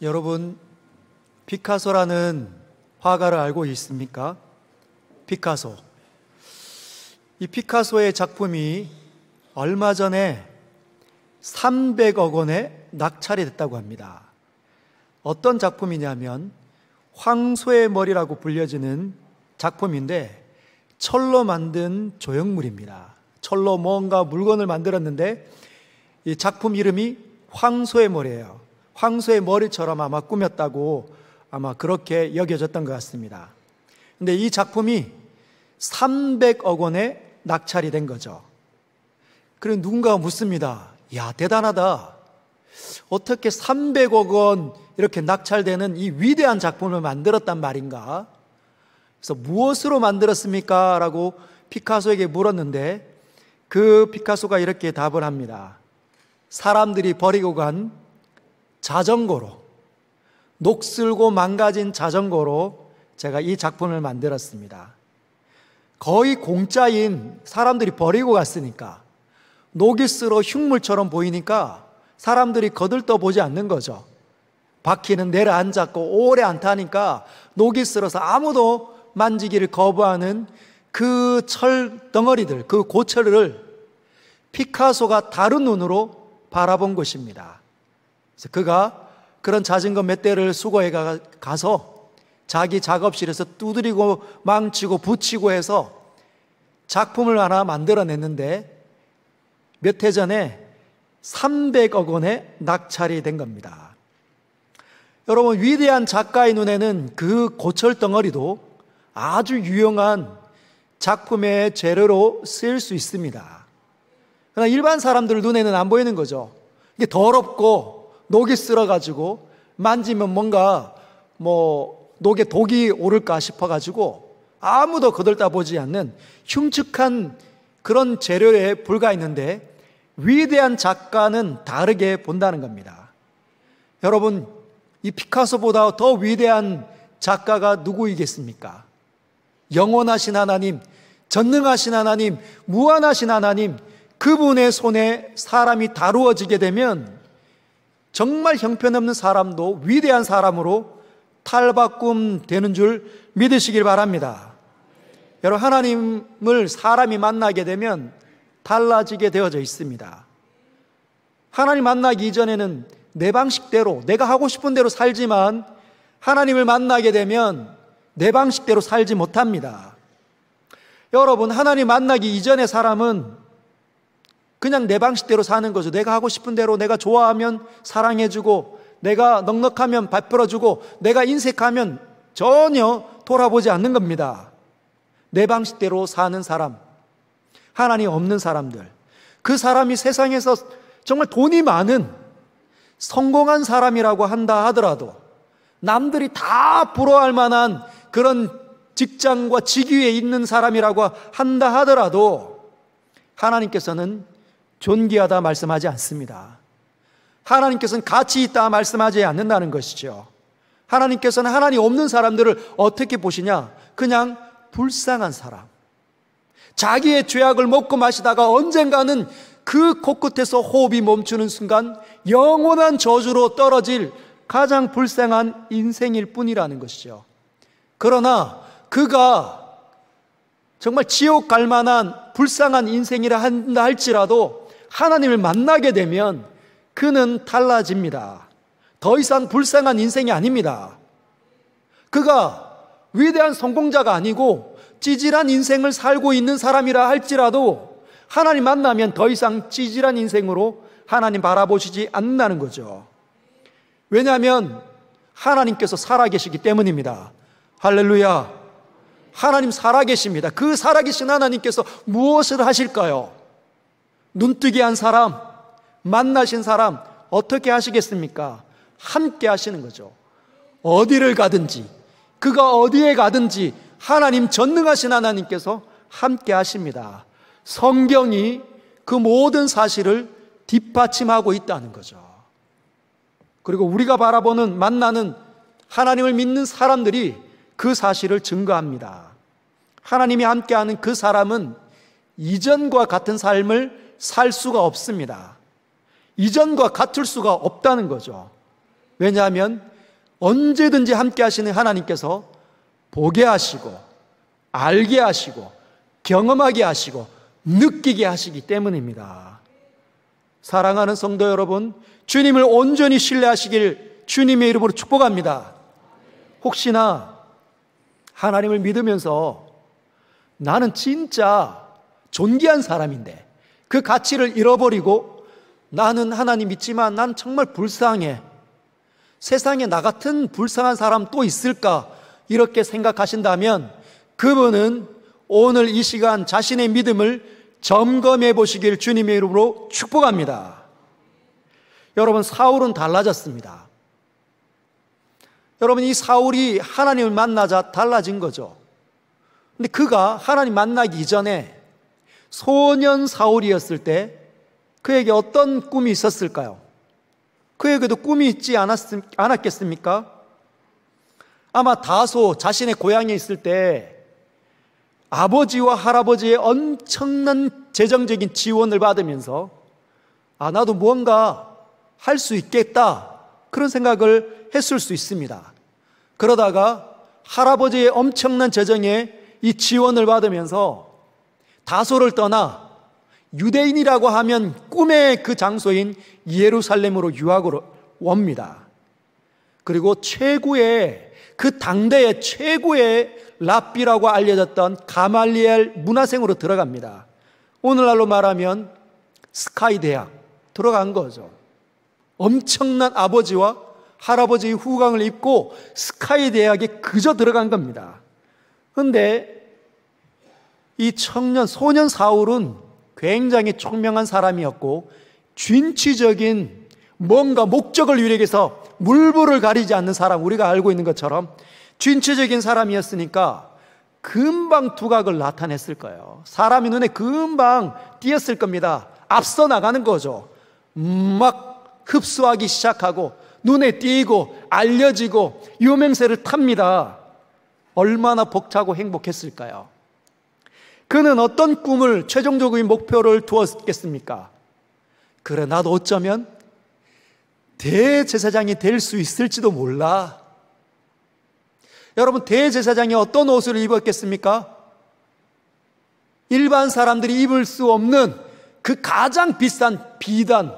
여러분, 피카소라는 화가를 알고 있습니까? 피카소. 이 피카소의 작품이 얼마 전에 300억 원에 낙찰이 됐다고 합니다. 어떤 작품이냐면 황소의 머리라고 불려지는 작품인데 철로 만든 조형물입니다. 철로 뭔가 물건을 만들었는데 이 작품 이름이 황소의 머리예요. 황소의 머리처럼 아마 꾸몄다고 아마 그렇게 여겨졌던 것 같습니다. 근데 이 작품이 300억 원에 낙찰이 된 거죠. 그리고 누군가가 묻습니다. 야, 대단하다. 어떻게 300억 원 이렇게 낙찰되는 이 위대한 작품을 만들었단 말인가? 그래서 무엇으로 만들었습니까? 라고 피카소에게 물었는데 그 피카소가 이렇게 답을 합니다. 사람들이 버리고 간 자전거로, 녹슬고 망가진 자전거로 제가 이 작품을 만들었습니다. 거의 공짜인, 사람들이 버리고 갔으니까 녹이 슬어 흉물처럼 보이니까 사람들이 거들떠보지 않는 거죠. 바퀴는 내려앉았고 오래 안 타니까 녹이 슬어서 아무도 만지기를 거부하는 그 철 덩어리들, 그 고철을 피카소가 다른 눈으로 바라본 것입니다. 그래서 그가 그런 자전거 몇 대를 수거해 가서 자기 작업실에서 두드리고 망치고 붙이고 해서 작품을 하나 만들어냈는데 몇 해 전에 300억 원에 낙찰이 된 겁니다. 여러분, 위대한 작가의 눈에는 그 고철 덩어리도 아주 유용한 작품의 재료로 쓰일 수 있습니다. 그러나 일반 사람들 눈에는 안 보이는 거죠. 이게 더럽고 녹이 쓸어가지고 만지면 뭔가 녹에 독이 오를까 싶어가지고 아무도 거들떠보지 않는 흉측한 그런 재료에 불과했는데 위대한 작가는 다르게 본다는 겁니다. 여러분, 이 피카소보다 더 위대한 작가가 누구이겠습니까? 영원하신 하나님, 전능하신 하나님, 무한하신 하나님, 그분의 손에 사람이 다루어지게 되면 정말 형편없는 사람도 위대한 사람으로 탈바꿈 되는 줄 믿으시길 바랍니다. 여러분, 하나님을 사람이 만나게 되면 달라지게 되어져 있습니다. 하나님 만나기 이전에는 내 방식대로, 내가 하고 싶은 대로 살지만 하나님을 만나게 되면 내 방식대로 살지 못합니다. 여러분, 하나님 만나기 이전의 사람은 그냥 내 방식대로 사는 거죠. 내가 하고 싶은 대로, 내가 좋아하면 사랑해주고, 내가 넉넉하면 베풀어주고, 내가 인색하면 전혀 돌아보지 않는 겁니다. 내 방식대로 사는 사람, 하나님 없는 사람들, 그 사람이 세상에서 정말 돈이 많은 성공한 사람이라고 한다 하더라도, 남들이 다 부러워할 만한 그런 직장과 직위에 있는 사람이라고 한다 하더라도 하나님께서는 존귀하다 말씀하지 않습니다. 하나님께서는 가치 있다 말씀하지 않는다는 것이죠. 하나님께서는 하나님 없는 사람들을 어떻게 보시냐? 그냥 불쌍한 사람, 자기의 죄악을 먹고 마시다가 언젠가는 그 코끝에서 호흡이 멈추는 순간 영원한 저주로 떨어질 가장 불쌍한 인생일 뿐이라는 것이죠. 그러나 그가 정말 지옥 갈 만한 불쌍한 인생이라 한다 할지라도 하나님을 만나게 되면 그는 달라집니다. 더 이상 불쌍한 인생이 아닙니다. 그가 위대한 성공자가 아니고 찌질한 인생을 살고 있는 사람이라 할지라도 하나님 만나면 더 이상 찌질한 인생으로 하나님 바라보시지 않는다는 거죠. 왜냐하면 하나님께서 살아계시기 때문입니다. 할렐루야. 하나님 살아계십니다. 그 살아계신 하나님께서 무엇을 하실까요? 눈뜨게 한 사람, 만나신 사람 어떻게 하시겠습니까? 함께 하시는 거죠. 어디를 가든지, 그가 어디에 가든지 하나님, 전능하신 하나님께서 함께 하십니다. 성경이 그 모든 사실을 뒷받침하고 있다는 거죠. 그리고 우리가 바라보는, 만나는 하나님을 믿는 사람들이 그 사실을 증거합니다. 하나님이 함께하는 그 사람은 이전과 같은 삶을 살 수가 없습니다. 이전과 같을 수가 없다는 거죠. 왜냐하면 언제든지 함께 하시는 하나님께서 보게 하시고 알게 하시고 경험하게 하시고 느끼게 하시기 때문입니다. 사랑하는 성도 여러분, 주님을 온전히 신뢰하시길 주님의 이름으로 축복합니다. 혹시나 하나님을 믿으면서 나는 진짜 존귀한 사람인데 그 가치를 잃어버리고 나는 하나님 믿지만 난 정말 불쌍해, 세상에 나 같은 불쌍한 사람 또 있을까, 이렇게 생각하신다면 그분은 오늘 이 시간 자신의 믿음을 점검해 보시길 주님의 이름으로 축복합니다. 여러분, 사울은 달라졌습니다. 여러분, 이 사울이 하나님을 만나자 달라진 거죠. 근데 그가 하나님 만나기 이전에 소년 사울이었을 때 그에게 어떤 꿈이 있었을까요? 그에게도 꿈이 있지 않았겠습니까? 아마 다소 자신의 고향에 있을 때 아버지와 할아버지의 엄청난 재정적인 지원을 받으면서 나도 무언가 할 수 있겠다, 그런 생각을 했을 수 있습니다. 그러다가 할아버지의 엄청난 재정에 이 지원을 받으면서 다소를 떠나 유대인이라고 하면 꿈의 그 장소인 예루살렘으로 유학으로 옵니다. 그리고 최고의, 그 당대의 최고의 랍비라고 알려졌던 가말리엘 문화생으로 들어갑니다. 오늘날로 말하면 스카이 대학 들어간 거죠. 엄청난 아버지와 할아버지의 후광을 입고 스카이 대학에 그저 들어간 겁니다. 그런데 이 소년 사울은 굉장히 총명한 사람이었고 진취적인 뭔가 목적을 위해서 물불을 가리지 않는 사람, 우리가 알고 있는 것처럼 진취적인 사람이었으니까 금방 두각을 나타냈을 거예요. 사람이 눈에 금방 띄었을 겁니다. 앞서 나가는 거죠. 막 흡수하기 시작하고 눈에 띄고 알려지고 유명세를 탑니다. 얼마나 벅차고 행복했을까요? 그는 어떤 꿈을, 최종적인 목표를 두었겠습니까? 그래, 나도 어쩌면 대제사장이 될 수 있을지도 몰라. 여러분, 대제사장이 어떤 옷을 입었겠습니까? 일반 사람들이 입을 수 없는 그 가장 비싼 비단,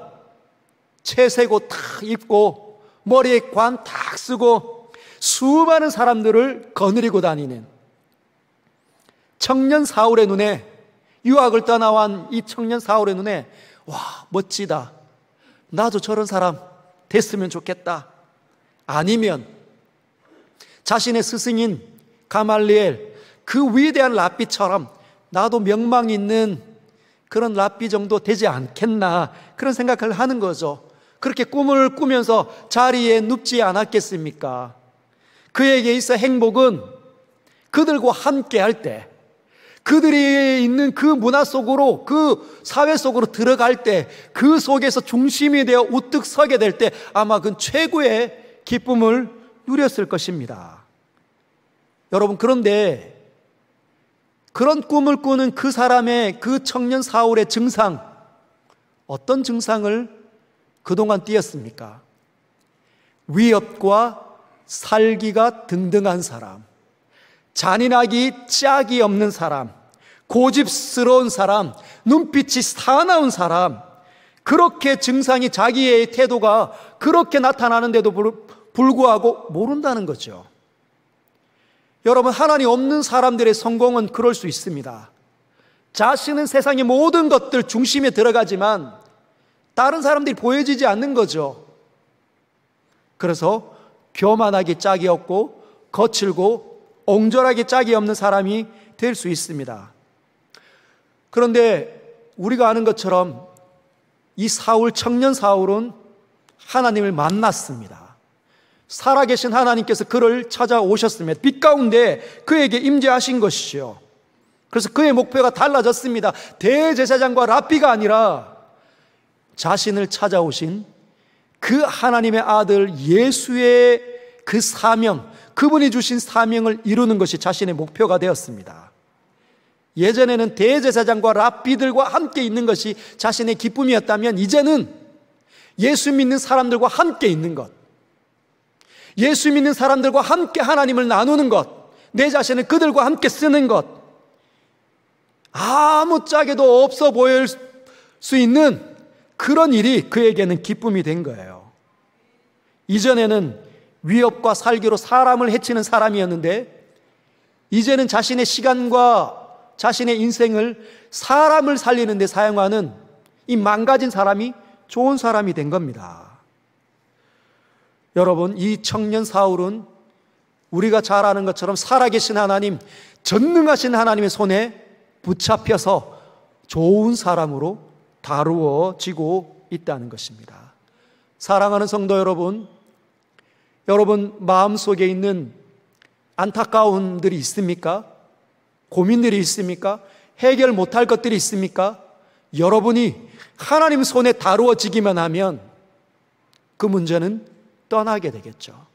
채색 옷 탁 입고 머리에 관 탁 쓰고 수많은 사람들을 거느리고 다니는 청년 사울의 눈에, 유학을 떠나온 이 청년 사울의 눈에, 와, 멋지다, 나도 저런 사람 됐으면 좋겠다. 아니면 자신의 스승인 가말리엘, 그 위대한 랍비처럼 나도 명망 있는 그런 랍비 정도 되지 않겠나, 그런 생각을 하는 거죠. 그렇게 꿈을 꾸면서 자리에 눕지 않았겠습니까? 그에게 있어 행복은 그들과 함께 할 때, 그들이 있는 그 문화 속으로, 그 사회 속으로 들어갈 때, 그 속에서 중심이 되어 우뚝 서게 될 때 아마 그 최고의 기쁨을 누렸을 것입니다. 여러분, 그런데 그런 꿈을 꾸는 그 사람의, 그 청년 사울의 증상, 어떤 증상을 그동안 띄었습니까? 위협과 살기가 등등한 사람, 잔인하기 짝이 없는 사람, 고집스러운 사람, 눈빛이 사나운 사람, 그렇게 증상이, 자기의 태도가 그렇게 나타나는데도 불구하고 모른다는 거죠. 여러분, 하나님 없는 사람들의 성공은 그럴 수 있습니다. 자신은 세상의 모든 것들 중심에 들어가지만 다른 사람들이 보여지지 않는 거죠. 그래서 교만하기 짝이 없고 거칠고 옹졸하기 짝이 없는 사람이 될 수 있습니다. 그런데 우리가 아는 것처럼 이 사울, 청년 사울은 하나님을 만났습니다. 살아계신 하나님께서 그를 찾아오셨습니다. 빛 가운데 그에게 임재하신 것이죠. 그래서 그의 목표가 달라졌습니다. 대제사장과 랍비가 아니라 자신을 찾아오신 그 하나님의 아들 예수의 그 사명, 그분이 주신 사명을 이루는 것이 자신의 목표가 되었습니다. 예전에는 대제사장과 랍비들과 함께 있는 것이 자신의 기쁨이었다면 이제는 예수 믿는 사람들과 함께 있는 것, 예수 믿는 사람들과 함께 하나님을 나누는 것, 내 자신을 그들과 함께 쓰는 것, 아무짝에도 없어 보일 수 있는 그런 일이 그에게는 기쁨이 된 거예요. 이전에는 위협과 살기로 사람을 해치는 사람이었는데 이제는 자신의 시간과 자신의 인생을 사람을 살리는 데 사용하는 이 망가진 사람이 좋은 사람이 된 겁니다. 여러분, 이 청년 사울은 우리가 잘 아는 것처럼 살아계신 하나님, 전능하신 하나님의 손에 붙잡혀서 좋은 사람으로 다루어지고 있다는 것입니다. 사랑하는 성도 여러분, 여러분 마음속에 있는 안타까움들이 있습니까? 고민들이 있습니까? 해결 못할 것들이 있습니까? 여러분이 하나님 손에 다루어지기만 하면 그 문제는 떠나게 되겠죠.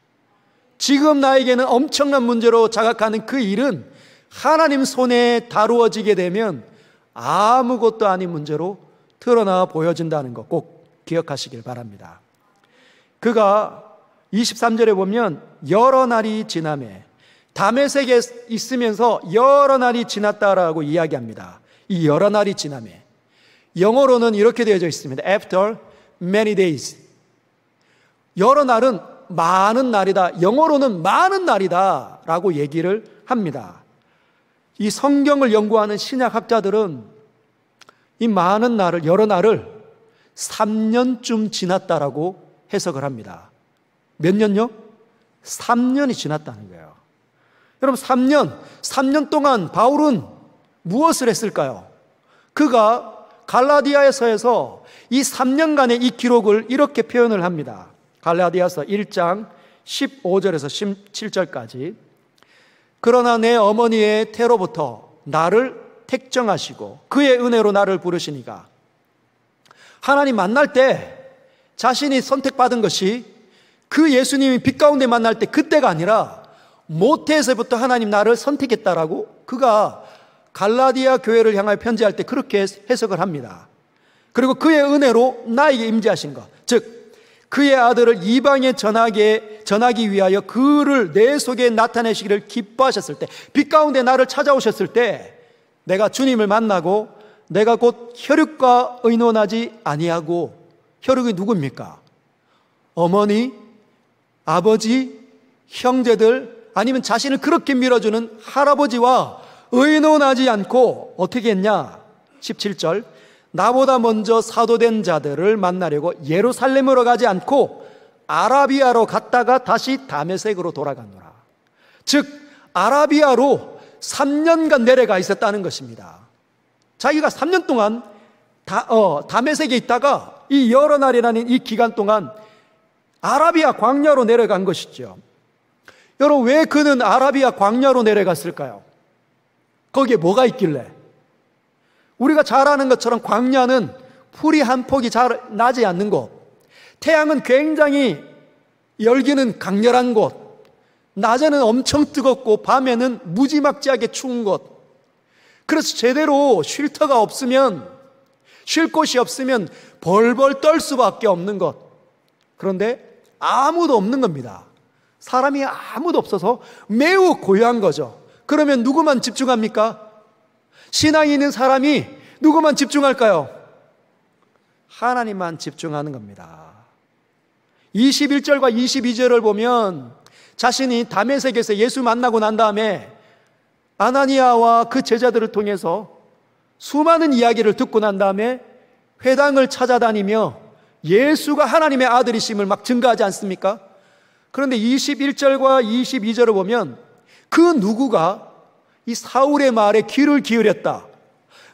지금 나에게는 엄청난 문제로 자각하는 그 일은 하나님 손에 다루어지게 되면 아무것도 아닌 문제로 드러나 보여진다는 것 꼭 기억하시길 바랍니다. 그가 23절에 보면 여러 날이 지나매, 다메섹에 있으면서 여러 날이 지났다라고 이야기합니다. 이 여러 날이 지나매, 영어로는 이렇게 되어져 있습니다. After many days. 여러 날은 많은 날이다, 영어로는 많은 날이다 라고 얘기를 합니다. 이 성경을 연구하는 신약학자들은 이 많은 날을, 여러 날을 3년쯤 지났다라고 해석을 합니다. 몇 년요? 3년이 지났다는 거예요. 여러분, 3년 동안 바울은 무엇을 했을까요? 그가 갈라디아서에서 이 3년간의 이 기록을 이렇게 표현을 합니다. 갈라디아서 1장 15절에서 17절까지. 그러나 내 어머니의 태로부터 나를 택정하시고 그의 은혜로 나를 부르시니가. 하나님 만날 때 자신이 선택받은 것이 그 예수님이 빛 가운데 만날 때 그때가 아니라 모태에서부터 하나님 나를 선택했다라고 그가 갈라디아 교회를 향하여 편지할 때 그렇게 해석을 합니다. 그리고 그의 은혜로 나에게 임재하신 것, 즉 그의 아들을 이방에 전하기 위하여 그를 내 속에 나타내시기를 기뻐하셨을 때, 빛 가운데 나를 찾아오셨을 때 내가 주님을 만나고 내가 곧 혈육과 의논하지 아니하고, 혈육이 누굽니까? 어머니, 아버지, 형제들, 아니면 자신을 그렇게 밀어주는 할아버지와 의논하지 않고 어떻게 했냐? 17절, 나보다 먼저 사도된 자들을 만나려고 예루살렘으로 가지 않고 아라비아로 갔다가 다시 다메섹으로 돌아가노라. 즉 아라비아로 3년간 내려가 있었다는 것입니다. 자기가 3년 동안 다메섹에 있다가 이 여러 날이라는 이 기간 동안 아라비아 광야로 내려간 것이죠. 여러분, 왜 그는 아라비아 광야로 내려갔을까요? 거기에 뭐가 있길래? 우리가 잘 아는 것처럼 광야는 풀이 한 폭이 잘 나지 않는 곳, 태양은 굉장히 열기는 강렬한 곳, 낮에는 엄청 뜨겁고 밤에는 무지막지하게 추운 곳. 그래서 제대로 쉴 터가 없으면, 쉴 곳이 없으면 벌벌 떨 수밖에 없는 것. 그런데 아무도 없는 겁니다. 사람이 아무도 없어서 매우 고요한 거죠. 그러면 누구만 집중합니까? 신앙이 있는 사람이 누구만 집중할까요? 하나님만 집중하는 겁니다. 21절과 22절을 보면 자신이 다메섹에서 예수 만나고 난 다음에 아나니아와 그 제자들을 통해서 수많은 이야기를 듣고 난 다음에 회당을 찾아다니며 예수가 하나님의 아들이심을 막 증거하지 않습니까? 그런데 21절과 22절을 보면 그 누구가 이 사울의 말에 귀를 기울였다,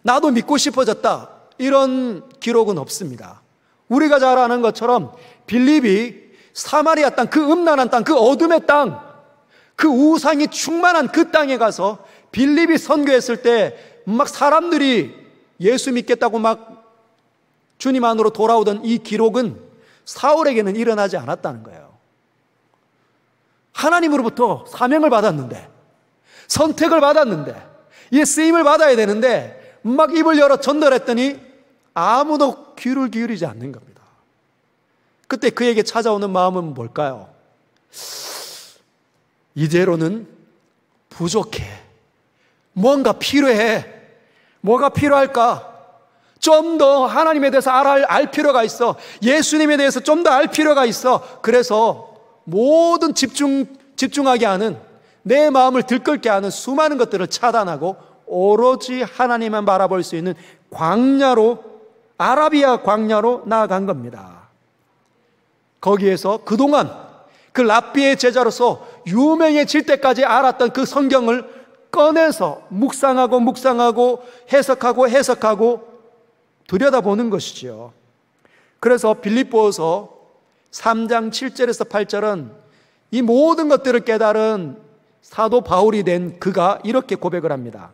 나도 믿고 싶어졌다, 이런 기록은 없습니다. 우리가 잘 아는 것처럼 빌립이 사마리아 땅, 그 음란한 땅, 그 어둠의 땅, 그 우상이 충만한 그 땅에 가서 빌립이 선교했을 때 막 사람들이 예수 믿겠다고 막 주님 안으로 돌아오던 이 기록은 사울에게는 일어나지 않았다는 거예요. 하나님으로부터 사명을 받았는데, 선택을 받았는데, 이 쓰임을 받아야 되는데 막 입을 열어 전달했더니 아무도 귀를 기울이지 않는 겁니다. 그때 그에게 찾아오는 마음은 뭘까요? 이대로는 부족해. 뭔가 필요해. 뭐가 필요할까? 좀 더 하나님에 대해서 알 필요가 있어. 예수님에 대해서 좀 더 알 필요가 있어. 그래서 모든 집중하게 하는, 내 마음을 들끓게 하는 수많은 것들을 차단하고 오로지 하나님만 바라볼 수 있는 광야로, 아라비아 광야로 나아간 겁니다. 거기에서 그동안 그 랍비의 제자로서 유명해질 때까지 알았던 그 성경을 꺼내서 묵상하고 해석하고 들여다보는 것이죠. 그래서 빌립보서 3장 7절에서 8절은 이 모든 것들을 깨달은 사도 바울이 된 그가 이렇게 고백을 합니다.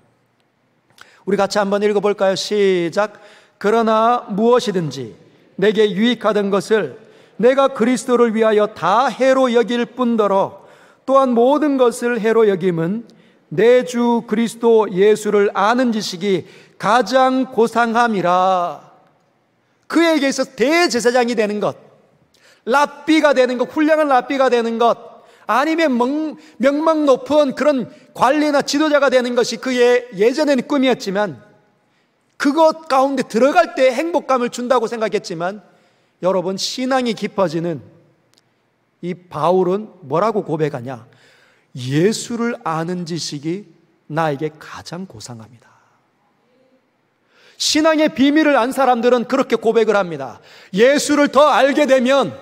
우리 같이 한번 읽어볼까요? 시작. 그러나 무엇이든지 내게 유익하던 것을 내가 그리스도를 위하여 다 해로 여길 뿐더러 또한 모든 것을 해로 여김은 내 주 그리스도 예수를 아는 지식이 가장 고상함이라. 그에게 있어서 대제사장이 되는 것, 랍비가 되는 것, 훌륭한 랍비가 되는 것, 아니면 명망 높은 그런 관리나 지도자가 되는 것이 그의 예전에는 꿈이었지만, 그것 가운데 들어갈 때 행복감을 준다고 생각했지만, 여러분, 신앙이 깊어지는 이 바울은 뭐라고 고백하냐? 예수를 아는 지식이 나에게 가장 고상합니다. 신앙의 비밀을 안 사람들은 그렇게 고백을 합니다. 예수를 더 알게 되면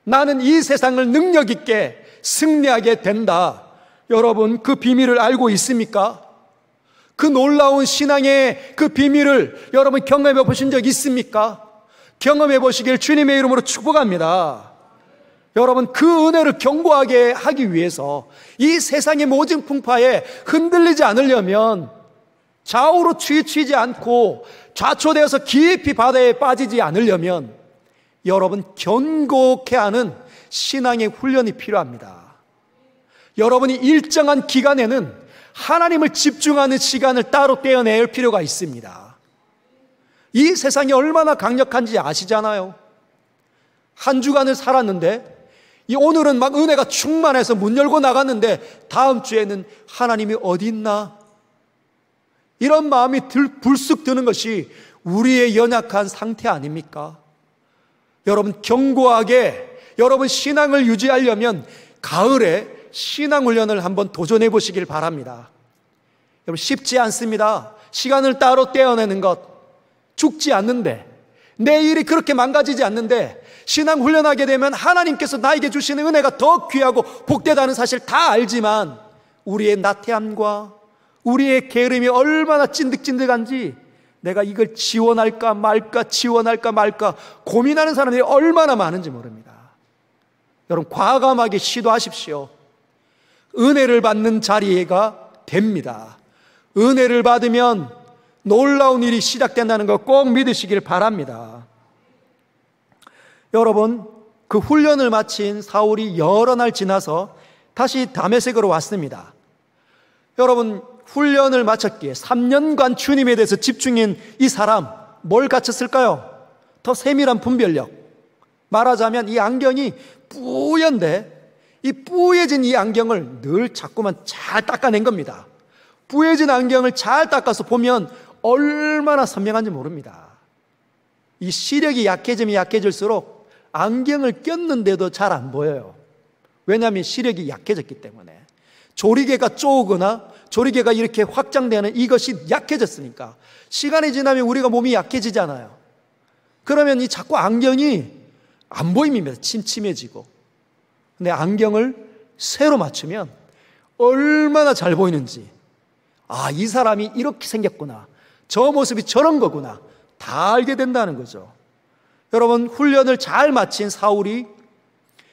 나는 이 세상을 능력 있게 승리하게 된다. 여러분, 그 비밀을 알고 있습니까? 그 놀라운 신앙의 그 비밀을 여러분 경험해 보신 적 있습니까? 경험해 보시길 주님의 이름으로 축복합니다. 여러분, 그 은혜를 견고하게 하기 위해서 이 세상의 모진 풍파에 흔들리지 않으려면, 좌우로 치이지 않고 좌초되어서 깊이 바다에 빠지지 않으려면 여러분, 견고케 하는 신앙의 훈련이 필요합니다. 여러분이 일정한 기간에는 하나님을 집중하는 시간을 따로 떼어낼 필요가 있습니다. 이 세상이 얼마나 강력한지 아시잖아요. 한 주간을 살았는데 오늘은 막 은혜가 충만해서 문 열고 나갔는데 다음 주에는 하나님이 어디 있나? 이런 마음이 불쑥 드는 것이 우리의 연약한 상태 아닙니까? 여러분, 견고하게 여러분 신앙을 유지하려면 가을에 신앙훈련을 한번 도전해 보시길 바랍니다. 여러분, 쉽지 않습니다. 시간을 따로 떼어내는 것, 죽지 않는데, 내 일이 그렇게 망가지지 않는데, 신앙훈련하게 되면 하나님께서 나에게 주시는 은혜가 더 귀하고 복되다는 사실 다 알지만, 우리의 나태함과 우리의 게으름이 얼마나 찐득찐득한지, 내가 이걸 지원할까 말까 고민하는 사람들이 얼마나 많은지 모릅니다. 여러분, 과감하게 시도하십시오. 은혜를 받는 자리가 됩니다. 은혜를 받으면 놀라운 일이 시작된다는 거 꼭 믿으시길 바랍니다. 여러분, 그 훈련을 마친 사울이 여러 날 지나서 다시 다메섹으로 왔습니다. 여러분, 훈련을 마쳤기에 3년간 주님에 대해서 집중한 이 사람, 뭘 갖췄을까요? 더 세밀한 분별력. 말하자면 이 안경이 뿌연데 이 뿌얘진 이 안경을 늘 자꾸만 잘 닦아낸 겁니다. 뿌얘진 안경을 잘 닦아서 보면 얼마나 선명한지 모릅니다. 이 시력이 약해지면 약해질수록 안경을 꼈는데도 잘 안 보여요. 왜냐하면 시력이 약해졌기 때문에. 조리개가 쪼거나 조리개가 이렇게 확장되는 이것이 약해졌으니까 시간이 지나면 우리가 몸이 약해지잖아요. 그러면 이 자꾸 안경이 안 보입니다. 침침해지고. 근데 안경을 새로 맞추면 얼마나 잘 보이는지, 아, 이 사람이 이렇게 생겼구나, 저 모습이 저런 거구나, 다 알게 된다는 거죠. 여러분, 훈련을 잘 마친 사울이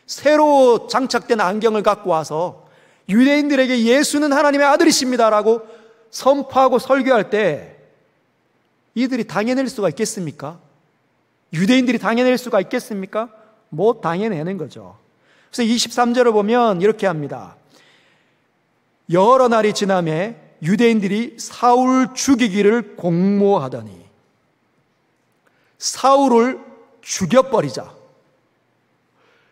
새로 장착된 안경을 갖고 와서 유대인들에게 예수는 하나님의 아들이십니다라고 선포하고 설교할 때 이들이 당해낼 수가 있겠습니까? 유대인들이 당해낼 수가 있겠습니까? 못 당해내는 거죠. 그래서 23절을 보면 이렇게 합니다. 여러 날이 지나매 유대인들이 사울 죽이기를 공모하더니 사울을 죽여버리자.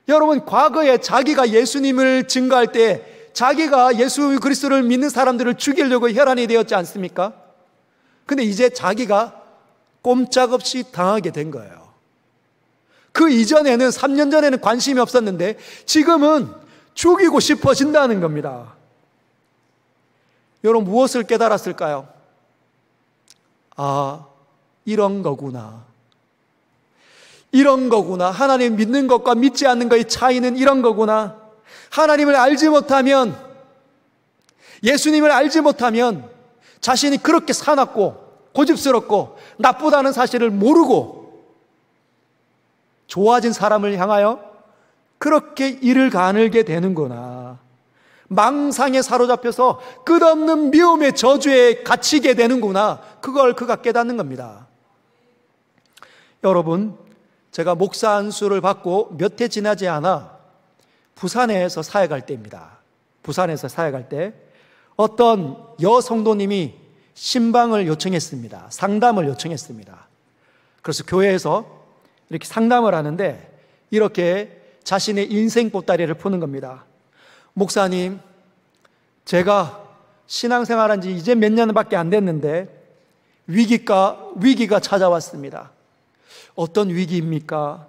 여러분, 과거에 자기가 예수님을 증거할 때 자기가 예수 그리스도를 믿는 사람들을 죽이려고 혈안이 되었지 않습니까? 근데 이제 자기가 꼼짝없이 당하게 된 거예요. 그 이전에는 3년 전에는 관심이 없었는데 지금은 죽이고 싶어진다는 겁니다. 여러분 무엇을 깨달았을까요? 아, 이런 거구나. 이런 거구나. 하나님 믿는 것과 믿지 않는 것의 차이는 이런 거구나. 하나님을 알지 못하면, 예수님을 알지 못하면 자신이 그렇게 사납고 고집스럽고 나쁘다는 사실을 모르고 좋아진 사람을 향하여 그렇게 이를 가늘게 되는구나. 망상에 사로잡혀서 끝없는 미움의 저주에 갇히게 되는구나. 그걸 그가 깨닫는 겁니다. 여러분, 제가 목사 안수를 받고 몇 해 지나지 않아 부산에서 사역할 때입니다. 부산에서 사역할 때 어떤 여성도님이 신방을 요청했습니다. 상담을 요청했습니다. 그래서 교회에서 이렇게 상담을 하는데 이렇게 자신의 인생 보따리를 푸는 겁니다. 목사님, 제가 신앙생활한 지 이제 몇 년밖에 안 됐는데 위기가 찾아왔습니다. 어떤 위기입니까?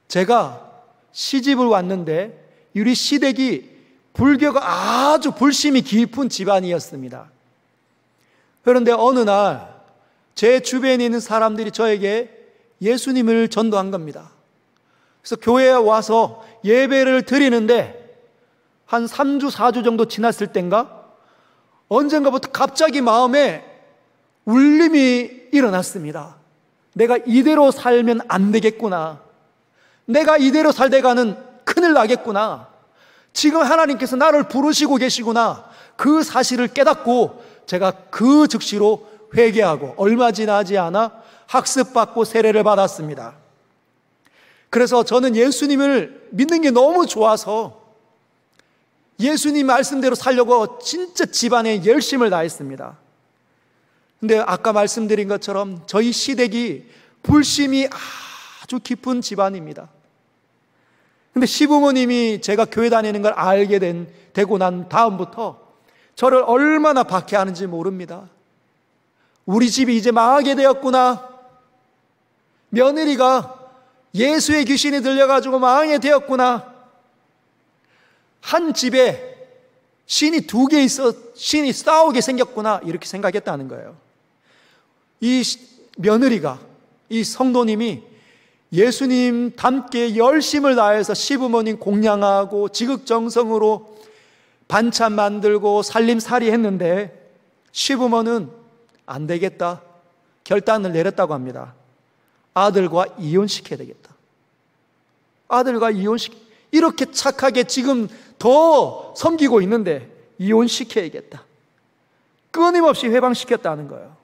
제가 시집을 왔는데 우리 시댁이 불교가 아주 불심이 깊은 집안이었습니다. 그런데 어느 날 제 주변에 있는 사람들이 저에게 예수님을 전도한 겁니다. 그래서 교회에 와서 예배를 드리는데 한 3주, 4주 정도 지났을 땐가 언젠가부터 갑자기 마음에 울림이 일어났습니다. 내가 이대로 살면 안 되겠구나. 내가 이대로 살다가는 큰일 나겠구나. 지금 하나님께서 나를 부르시고 계시구나. 그 사실을 깨닫고 제가 그 즉시로 회개하고 얼마 지나지 않아 학습받고 세례를 받았습니다. 그래서 저는 예수님을 믿는 게 너무 좋아서 예수님 말씀대로 살려고 진짜 집안에 열심을 다했습니다. 근데 아까 말씀드린 것처럼 저희 시댁이 불심이 아주 깊은 집안입니다. 근데 시부모님이 제가 교회 다니는 걸 알게 되고 난 다음부터 저를 얼마나 박해하는지 모릅니다. 우리 집이 이제 망하게 되었구나. 며느리가 예수의 귀신이 들려가지고 망하게 되었구나. 한 집에 신이 2개 있어 신이 싸우게 생겼구나. 이렇게 생각했다는 거예요. 이 며느리가, 이 성도님이 예수님 닮게 열심을 다해서 시부모님 공양하고 지극정성으로 반찬 만들고 살림살이 했는데 시부모는 안 되겠다. 결단을 내렸다고 합니다. 아들과 이혼시켜야 되겠다. 아들과 이렇게 착하게 지금 더 섬기고 있는데 이혼시켜야겠다. 끊임없이 회방시켰다는 거예요.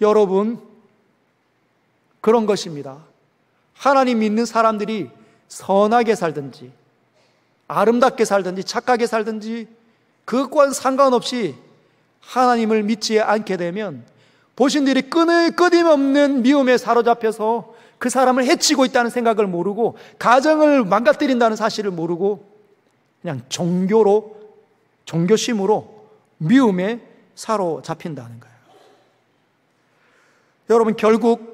여러분, 그런 것입니다. 하나님 믿는 사람들이 선하게 살든지 아름답게 살든지 착하게 살든지 그것과는 상관없이 하나님을 믿지 않게 되면 보신들이 끊임없는 미움에 사로잡혀서 그 사람을 해치고 있다는 생각을 모르고 가정을 망가뜨린다는 사실을 모르고 그냥 종교심으로 미움에 사로잡힌다는 거예요. 여러분, 결국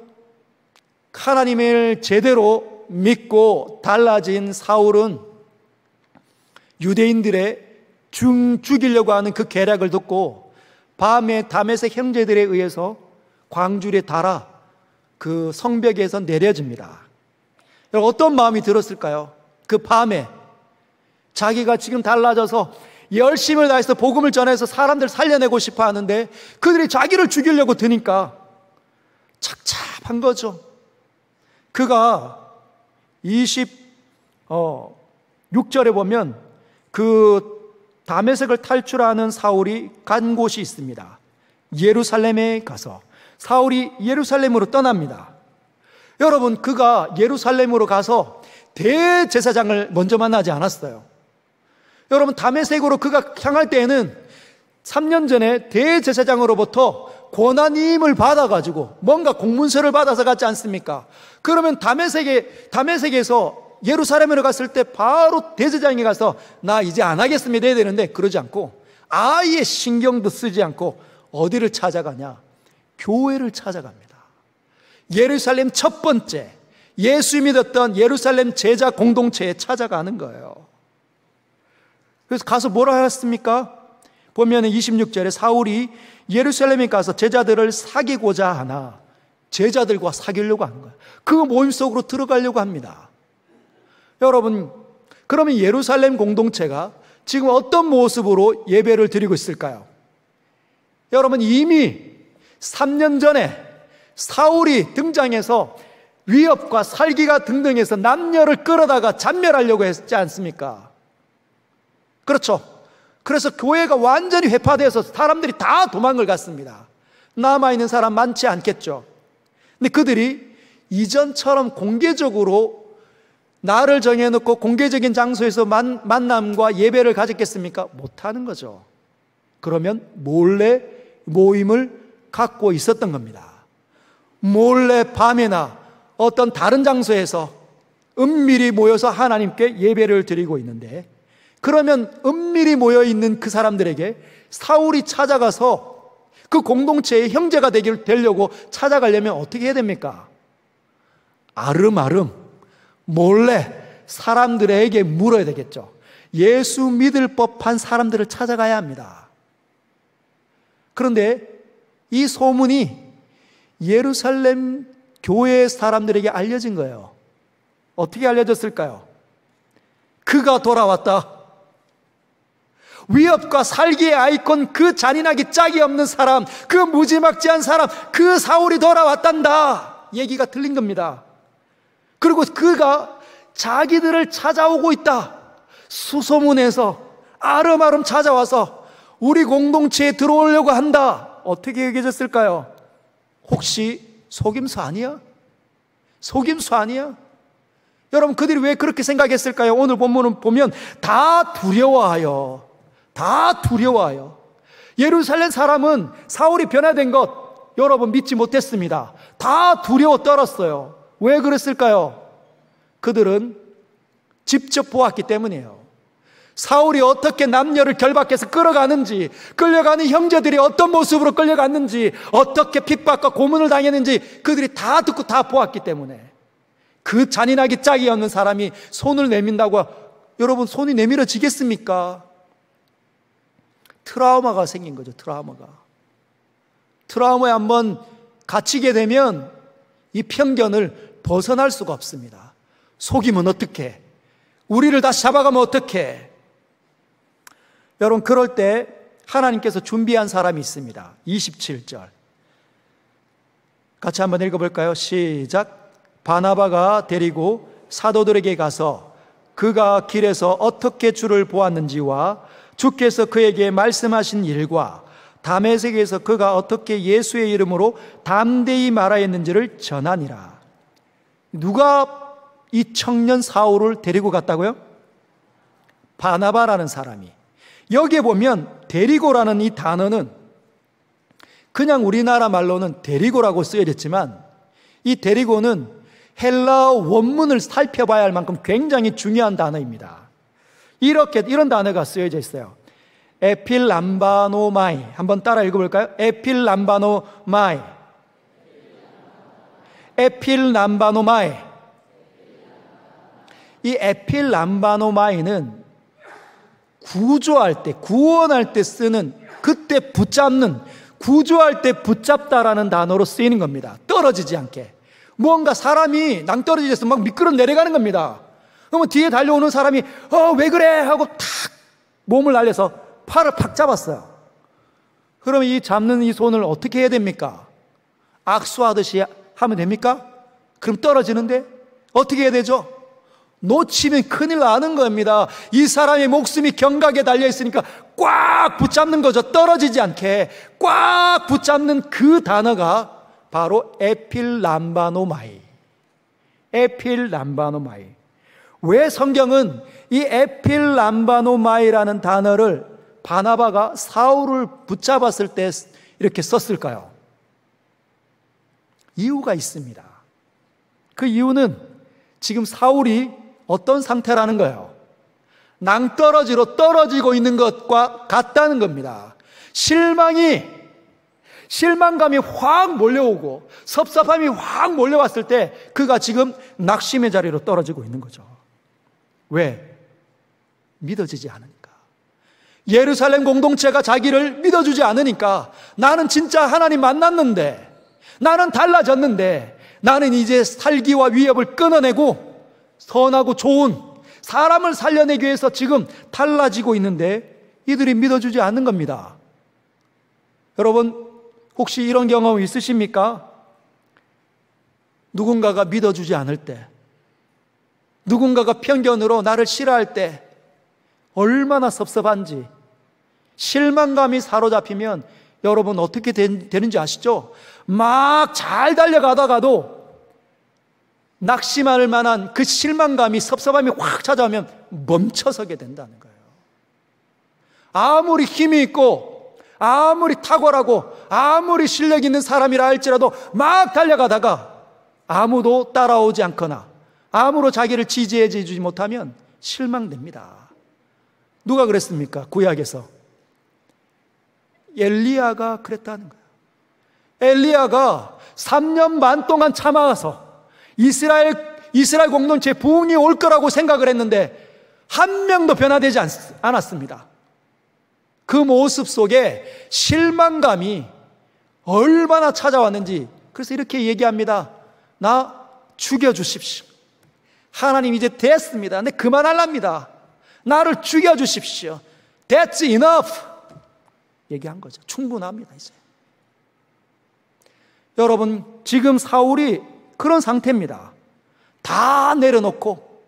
하나님을 제대로 믿고 달라진 사울은 유대인들의 죽이려고 하는 그 계략을 듣고 밤에 다메섹 형제들에 의해서 광줄에 달아 그 성벽에서 내려집니다. 여러분, 어떤 마음이 들었을까요? 그 밤에 자기가 지금 달라져서 열심을 다해서 복음을 전해서 사람들 살려내고 싶어 하는데 그들이 자기를 죽이려고 드니까 착잡한 거죠. 그가 26절에 보면 그 다메섹을 탈출하는 사울이 간 곳이 있습니다. 예루살렘에 가서 사울이 예루살렘으로 떠납니다. 여러분, 그가 예루살렘으로 가서 대제사장을 먼저 만나지 않았어요. 여러분, 다메섹으로 그가 향할 때에는 3년 전에 대제사장으로부터 권한임을 받아가지고 뭔가 공문서를 받아서 갔지 않습니까? 그러면 다메섹에서 예루살렘으로 갔을 때 바로 대제사장에 가서 나 이제 안 하겠습니다 해야 되는데 그러지 않고 아예 신경도 쓰지 않고 어디를 찾아가냐? 교회를 찾아갑니다. 예루살렘 첫 번째 예수 믿었던 예루살렘 제자 공동체에 찾아가는 거예요. 그래서 가서 뭐라 했습니까? 보면 26절에 사울이 예루살렘에 가서 제자들을 사귀고자 하나 제자들과 사귀려고 하는 거예요. 그 모임 속으로 들어가려고 합니다. 여러분, 그러면 예루살렘 공동체가 지금 어떤 모습으로 예배를 드리고 있을까요? 여러분, 이미 3년 전에 사울이 등장해서 위협과 살기가 등등해서 남녀를 끌어다가 잔멸하려고 했지 않습니까? 그렇죠. 그래서 교회가 완전히 회파되어서 사람들이 다 도망을 갔습니다. 남아있는 사람 많지 않겠죠. 근데 그들이 이전처럼 공개적으로 날을 정해놓고 공개적인 장소에서 만남과 예배를 가졌겠습니까? 못하는 거죠. 그러면 몰래 모임을 갖고 있었던 겁니다. 몰래 밤에나 어떤 다른 장소에서 은밀히 모여서 하나님께 예배를 드리고 있는데, 그러면 은밀히 모여있는 그 사람들에게 사울이 찾아가서 그 공동체의 형제가 되려고 찾아가려면 어떻게 해야 됩니까? 아름아름 몰래 사람들에게 물어야 되겠죠. 예수 믿을 법한 사람들을 찾아가야 합니다. 그런데 이 소문이 예루살렘 교회 사람들에게 알려진 거예요. 어떻게 알려졌을까요? 그가 돌아왔다. 위협과 살기의 아이콘, 그 잔인하기 짝이 없는 사람, 그 무지막지한 사람, 그 사울이 돌아왔단다. 얘기가 들린 겁니다. 그리고 그가 자기들을 찾아오고 있다. 수소문해서 아름아름 찾아와서 우리 공동체에 들어오려고 한다. 어떻게 얘기해졌을까요? 혹시 속임수 아니야? 속임수 아니야? 여러분, 그들이 왜 그렇게 생각했을까요? 오늘 본문을 보면 다 두려워하여, 다 두려워하여. 예루살렘 사람은 사울이 변화된 것 여러분 믿지 못했습니다. 다 두려워 떨었어요. 왜 그랬을까요? 그들은 직접 보았기 때문이에요. 사울이 어떻게 남녀를 결박해서 끌어가는지, 끌려가는 형제들이 어떤 모습으로 끌려갔는지, 어떻게 핍박과 고문을 당했는지 그들이 다 듣고 다 보았기 때문에. 그 잔인하기 짝이 없는 사람이 손을 내민다고 여러분 손이 내밀어지겠습니까? 트라우마가 생긴 거죠. 트라우마에 한번 갇히게 되면 이 편견을 벗어날 수가 없습니다. 속이면 어떡해? 우리를 다시 잡아가면 어떡해? 여러분, 그럴 때 하나님께서 준비한 사람이 있습니다. 27절 같이 한번 읽어볼까요? 시작. 바나바가 데리고 사도들에게 가서 그가 길에서 어떻게 주를 보았는지와 주께서 그에게 말씀하신 일과 다메섹에서 그가 어떻게 예수의 이름으로 담대히 말하였는지를 전하니라. 누가 이 청년 사울을 데리고 갔다고요? 바나바라는 사람이. 여기에 보면 데리고라는 이 단어는 그냥 우리나라 말로는 데리고라고 쓰여졌지만 이 데리고는 헬라어 원문을 살펴봐야 할 만큼 굉장히 중요한 단어입니다. 이런 단어가 쓰여져 있어요. 에필람바노마이. 한번 따라 읽어볼까요? 에필람바노마이. 에필람바노마이. 이 에필람바노마이는 구조할 때, 구원할 때 쓰는, 그때 붙잡는, 구조할 때 붙잡다라는 단어로 쓰이는 겁니다. 떨어지지 않게. 뭔가 사람이 낭떠러지에서 막 미끄러 내려가는 겁니다. 그러면 뒤에 달려오는 사람이 왜 그래? 하고 탁 몸을 날려서 팔을 팍 잡았어요. 그러면 이 잡는 이 손을 어떻게 해야 됩니까? 악수하듯이 하면 됩니까? 그럼 떨어지는데 어떻게 해야 되죠? 놓치면 큰일 나는 겁니다. 이 사람의 목숨이 경각에 달려있으니까 꽉 붙잡는 거죠. 떨어지지 않게 꽉 붙잡는 그 단어가 바로 에필람바노마이. 에필람바노마이. 왜 성경은 이 에필람바노마이라는 단어를 바나바가 사울을 붙잡았을 때 이렇게 썼을까요? 이유가 있습니다. 그 이유는 지금 사울이 어떤 상태라는 거예요? 낭떠러지로 떨어지고 있는 것과 같다는 겁니다. 실망감이 확 몰려오고 섭섭함이 확 몰려왔을 때 그가 지금 낙심의 자리로 떨어지고 있는 거죠. 왜? 믿어지지 않으니까. 예루살렘 공동체가 자기를 믿어주지 않으니까 나는 진짜 하나님 만났는데, 나는 달라졌는데, 나는 이제 살기와 위협을 끊어내고 선하고 좋은 사람을 살려내기 위해서 지금 달라지고 있는데 이들이 믿어주지 않는 겁니다. 여러분, 혹시 이런 경험 있으십니까? 누군가가 믿어주지 않을 때, 누군가가 편견으로 나를 싫어할 때 얼마나 섭섭한지, 실망감이 사로잡히면 여러분 어떻게 되는지 아시죠? 막 잘 달려가다가도 낙심할 만한 그 실망감이, 섭섭함이 확 찾아오면 멈춰서게 된다는 거예요. 아무리 힘이 있고 아무리 탁월하고 아무리 실력 있는 사람이라 할지라도 막 달려가다가 아무도 따라오지 않거나 아무로 자기를 지지해 주지 못하면 실망됩니다. 누가 그랬습니까? 구약에서 엘리야가 그랬다는 거예요. 엘리야가 3년 반 동안 참아서 이스라엘 공동체에 부흥이 올 거라고 생각을 했는데 한 명도 변화되지 않았습니다. 그 모습 속에 실망감이 얼마나 찾아왔는지, 그래서 이렇게 얘기합니다. 나 죽여주십시오. 하나님 이제 됐습니다. 내 그만하랍니다. 나를 죽여주십시오. That's enough. 얘기한 거죠. 충분합니다. 이제. 여러분, 지금 사울이 그런 상태입니다. 다 내려놓고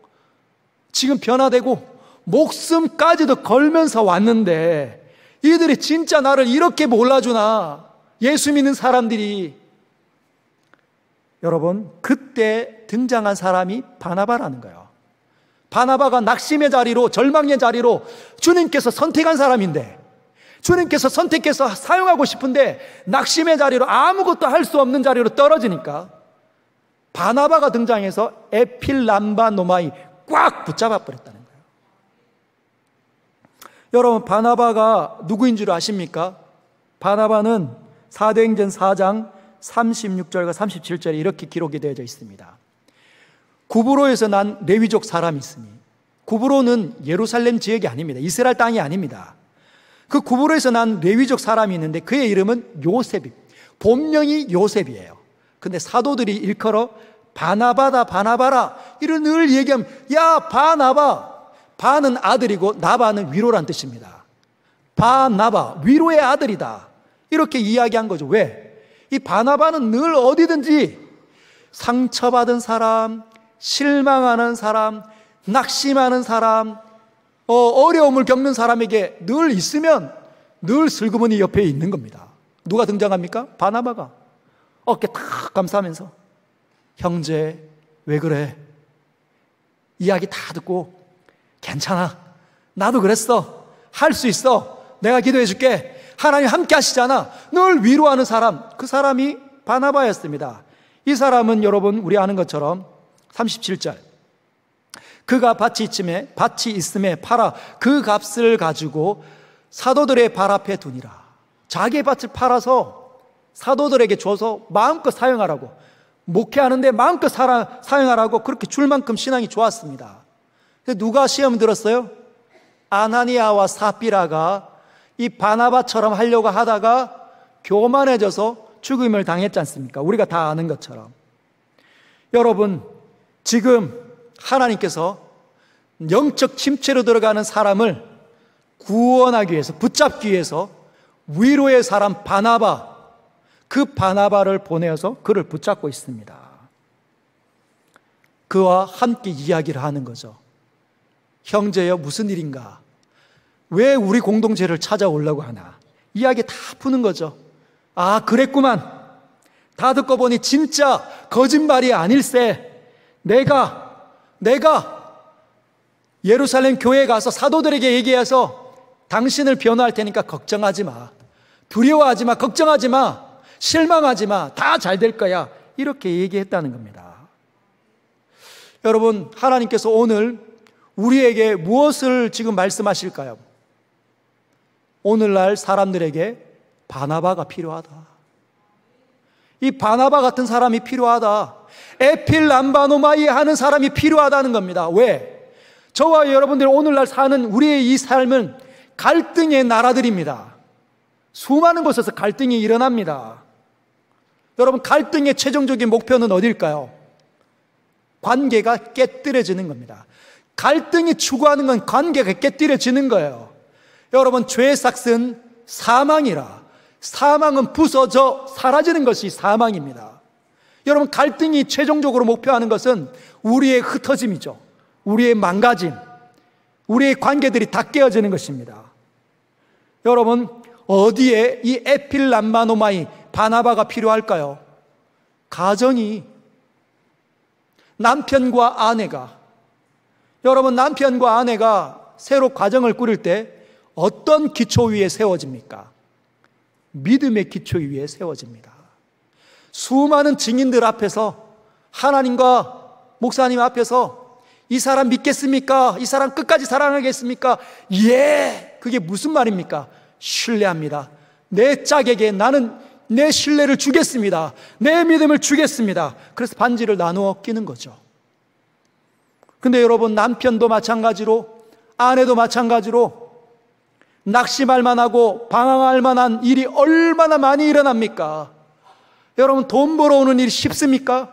지금 변화되고 목숨까지도 걸면서 왔는데 이들이 진짜 나를 이렇게 몰라주나, 예수 믿는 사람들이. 여러분, 그때 등장한 사람이 바나바라는 거예요. 바나바가 낙심의 자리로, 절망의 자리로 주님께서 선택한 사람인데, 주님께서 선택해서 사용하고 싶은데 낙심의 자리로, 아무것도 할 수 없는 자리로 떨어지니까 바나바가 등장해서 에필람바노마이 꽉 붙잡아 버렸다는 거예요. 여러분, 바나바가 누구인 줄 아십니까? 바나바는 사도행전 4장 36절과 37절에 이렇게 기록이 되어져 있습니다. 구브로에서 난 레위족 사람이 있으니, 구브로는 예루살렘 지역이 아닙니다. 이스라엘 땅이 아닙니다. 그 구브로에서 난 레위족 사람이 있는데 그의 이름은 요셉이, 본명이 요셉이에요. 근데 사도들이 일컬어 바나바다, 바나바라 이런 늘 얘기하면, 야 바나바, 바는 아들이고 나바는 위로란 뜻입니다. 바나바, 위로의 아들이다, 이렇게 이야기한 거죠. 왜? 이 바나바는 늘 어디든지 상처받은 사람, 실망하는 사람, 낙심하는 사람, 어려움을 겪는 사람에게 늘 있으면 늘 슬그머니 옆에 있는 겁니다. 누가 등장합니까? 바나바가 어깨 탁 감싸면서, 형제 왜 그래? 이야기 다 듣고, 괜찮아, 나도 그랬어, 할 수 있어, 내가 기도해 줄게, 하나님 함께 하시잖아, 늘 위로하는 사람, 그 사람이 바나바였습니다. 이 사람은 여러분 우리 아는 것처럼 37절, 그가 밭이 있음에 팔아 그 값을 가지고 사도들의 발 앞에 두니라. 자기의 밭을 팔아서 사도들에게 줘서 마음껏 사용하라고, 목회하는데 마음껏 사용하라고 그렇게 줄 만큼 신앙이 좋았습니다. 누가 시험 들었어요? 아나니아와 삽비라가 이 바나바처럼 하려고 하다가 교만해져서 죽임을 당했지 않습니까? 우리가 다 아는 것처럼. 여러분, 지금 하나님께서 영적 침체로 들어가는 사람을 구원하기 위해서, 붙잡기 위해서 위로의 사람 바나바, 그 바나바를 보내어서 그를 붙잡고 있습니다. 그와 함께 이야기를 하는 거죠. 형제여, 무슨 일인가? 왜 우리 공동체를 찾아오려고 하나? 이야기 다 푸는 거죠. 아, 그랬구만. 다 듣고 보니 진짜 거짓말이 아닐세. 내가 예루살렘 교회에 가서 사도들에게 얘기해서 당신을 변호할 테니까 걱정하지 마, 두려워하지 마, 걱정하지 마, 실망하지 마, 다 잘 될 거야, 이렇게 얘기했다는 겁니다. 여러분, 하나님께서 오늘 우리에게 무엇을 지금 말씀하실까요? 오늘날 사람들에게 바나바가 필요하다. 이 바나바 같은 사람이 필요하다. 에필람바노마이 하는 사람이 필요하다는 겁니다. 왜? 저와 여러분들 오늘날 사는 우리의 이 삶은 갈등의 나라들입니다. 수많은 곳에서 갈등이 일어납니다. 여러분, 갈등의 최종적인 목표는 어딜까요? 관계가 깨뜨려지는 겁니다. 갈등이 추구하는 건 관계가 깨뜨려지는 거예요. 여러분, 죄의 삭은 사망이라. 사망은 부서져 사라지는 것이 사망입니다. 여러분, 갈등이 최종적으로 목표하는 것은 우리의 흩어짐이죠. 우리의 망가짐, 우리의 관계들이 다 깨어지는 것입니다. 여러분, 어디에 이 에필람마노마이 바나바가 필요할까요? 가정이, 남편과 아내가, 여러분, 남편과 아내가 새로 가정을 꾸릴 때 어떤 기초 위에 세워집니까? 믿음의 기초 위에 세워집니다. 수많은 증인들 앞에서, 하나님과 목사님 앞에서 이 사람 믿겠습니까? 이 사람 끝까지 사랑하겠습니까? 예! 그게 무슨 말입니까? 신뢰합니다. 내 짝에게 나는 내 신뢰를 주겠습니다. 내 믿음을 주겠습니다. 그래서 반지를 나누어 끼는 거죠. 근데 여러분, 남편도 마찬가지로, 아내도 마찬가지로 낙심할 만하고 방황할 만한 일이 얼마나 많이 일어납니까? 여러분, 돈 벌어오는 일이 쉽습니까?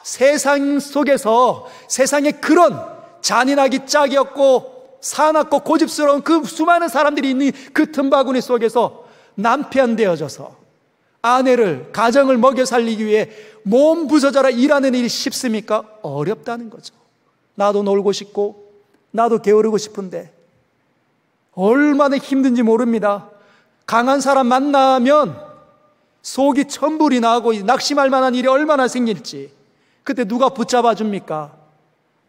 세상 속에서, 세상에 그런 잔인하기 짝이 없고 사납고 고집스러운 그 수많은 사람들이 있는 그 틈바구니 속에서 남편 되어져서 아내를, 가정을 먹여 살리기 위해 몸 부서져라 일하는 일이 쉽습니까? 어렵다는 거죠. 나도 놀고 싶고 나도 게으르고 싶은데 얼마나 힘든지 모릅니다. 강한 사람 만나면 속이 천불이 나고 낙심할 만한 일이 얼마나 생길지. 그때 누가 붙잡아 줍니까?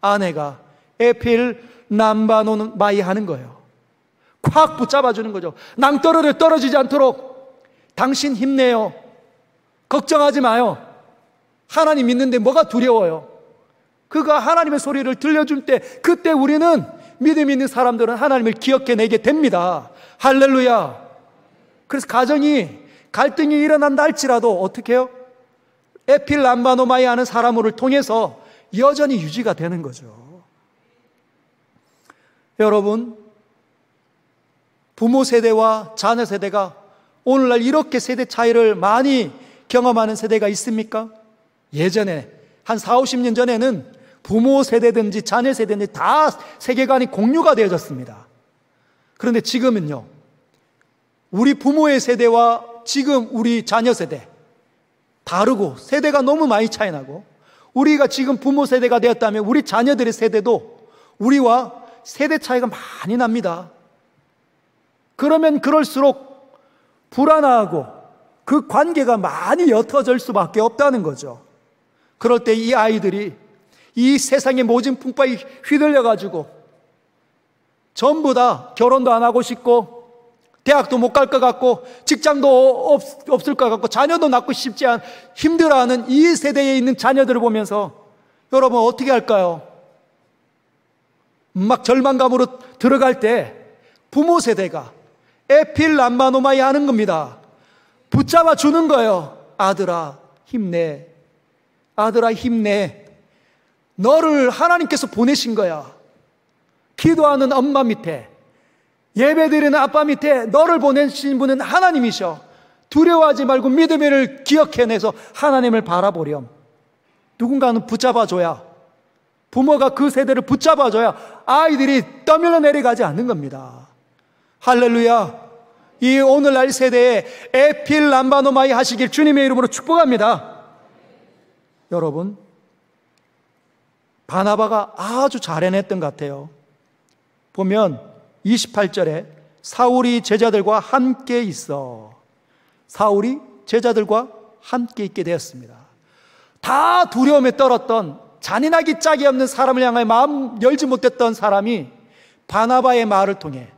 아내가 에필람바노마이 하는 거예요. 콱 붙잡아 주는 거죠. 낭떠러를 떨어지지 않도록 당신 힘내요. 걱정하지 마요. 하나님 믿는데 뭐가 두려워요? 그가 하나님의 소리를 들려줄 때, 그때 우리는, 믿음 있는 사람들은 하나님을 기억해내게 됩니다. 할렐루야. 그래서 가정이 갈등이 일어난다 할지라도 어떻게 해요? 에필람바노마이 하는 사람을 통해서 여전히 유지가 되는 거죠. 여러분, 부모 세대와 자녀 세대가 오늘날 이렇게 세대 차이를 많이 경험하는 세대가 있습니까? 예전에 한 40, 50년 전에는 부모 세대든지 자녀 세대든지 다 세계관이 공유가 되어졌습니다. 그런데 지금은요, 우리 부모의 세대와 지금 우리 자녀 세대 다르고 세대가 너무 많이 차이 나고, 우리가 지금 부모 세대가 되었다면 우리 자녀들의 세대도 우리와 세대 차이가 많이 납니다. 그러면 그럴수록 불안하고 그 관계가 많이 옅어질 수밖에 없다는 거죠. 그럴 때 이 아이들이 이 세상의 모진 풍파에 휘둘려가지고 전부 다 결혼도 안 하고 싶고 대학도 못 갈 것 같고 직장도 없을 것 같고 자녀도 낳고 싶지 않은, 힘들어하는 이 세대에 있는 자녀들을 보면서 여러분 어떻게 할까요? 막 절망감으로 들어갈 때 부모 세대가 에필람바노마이 하는 겁니다. 붙잡아 주는 거예요. 아들아 힘내, 아들아 힘내. 너를 하나님께서 보내신 거야. 기도하는 엄마 밑에, 예배드리는 아빠 밑에 너를 보내신 분은 하나님이셔. 두려워하지 말고 믿음을 기억해내서 하나님을 바라보렴. 누군가는 붙잡아줘야, 부모가 그 세대를 붙잡아줘야 아이들이 떠밀려 내려가지 않는 겁니다. 할렐루야. 이 오늘날 세대에 에필람바노마이 하시길 주님의 이름으로 축복합니다. 여러분, 바나바가 아주 잘 해냈던 것 같아요. 보면 28절에 사울이 제자들과 함께 있어. 사울이 제자들과 함께 있게 되었습니다. 다 두려움에 떨었던, 잔인하기 짝이 없는 사람을 향하여 마음 열지 못했던 사람이 바나바의 말을 통해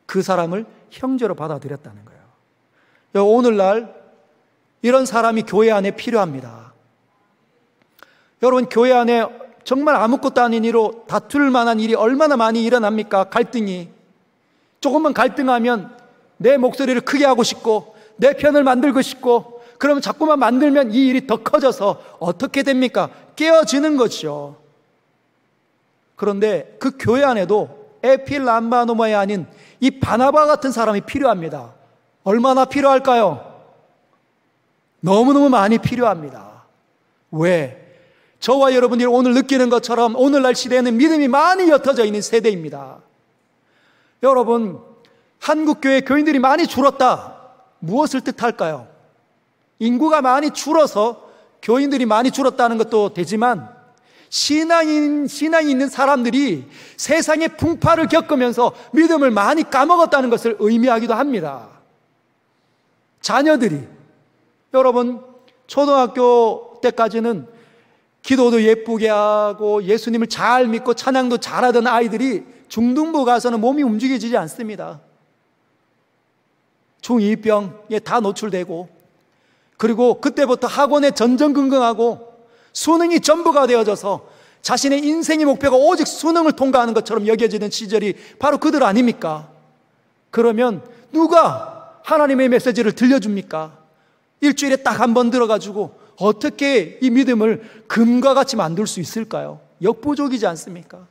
그 사람을 형제로 받아들였다는 거예요. 오늘날 이런 사람이 교회 안에 필요합니다. 여러분, 교회 안에 정말 아무것도 아닌 일로 다툴 만한 일이 얼마나 많이 일어납니까? 갈등이. 조금만 갈등하면 내 목소리를 크게 하고 싶고 내 편을 만들고 싶고, 그러면 자꾸만 만들면 이 일이 더 커져서 어떻게 됩니까? 깨어지는 거죠. 그런데 그 교회 안에도 에필람바노마이 아닌 이 바나바 같은 사람이 필요합니다. 얼마나 필요할까요? 너무너무 많이 필요합니다. 왜? 저와 여러분이 오늘 느끼는 것처럼 오늘날 시대에는 믿음이 많이 옅어져 있는 세대입니다. 여러분, 한국교회 교인들이 많이 줄었다. 무엇을 뜻할까요? 인구가 많이 줄어서 교인들이 많이 줄었다는 것도 되지만, 신앙이 있는 사람들이 세상의 풍파를 겪으면서 믿음을 많이 까먹었다는 것을 의미하기도 합니다. 자녀들이, 여러분, 초등학교 때까지는 기도도 예쁘게 하고 예수님을 잘 믿고 찬양도 잘하던 아이들이 중등부 가서는 몸이 움직여지지 않습니다. 중2병에 다 노출되고, 그리고 그때부터 학원에 전전긍긍하고 수능이 전부가 되어져서 자신의 인생의 목표가 오직 수능을 통과하는 것처럼 여겨지는 시절이 바로 그들 아닙니까? 그러면 누가 하나님의 메시지를 들려줍니까? 일주일에 딱 한 번 들어가지고 어떻게 이 믿음을 금과 같이 만들 수 있을까요? 역부족이지 않습니까?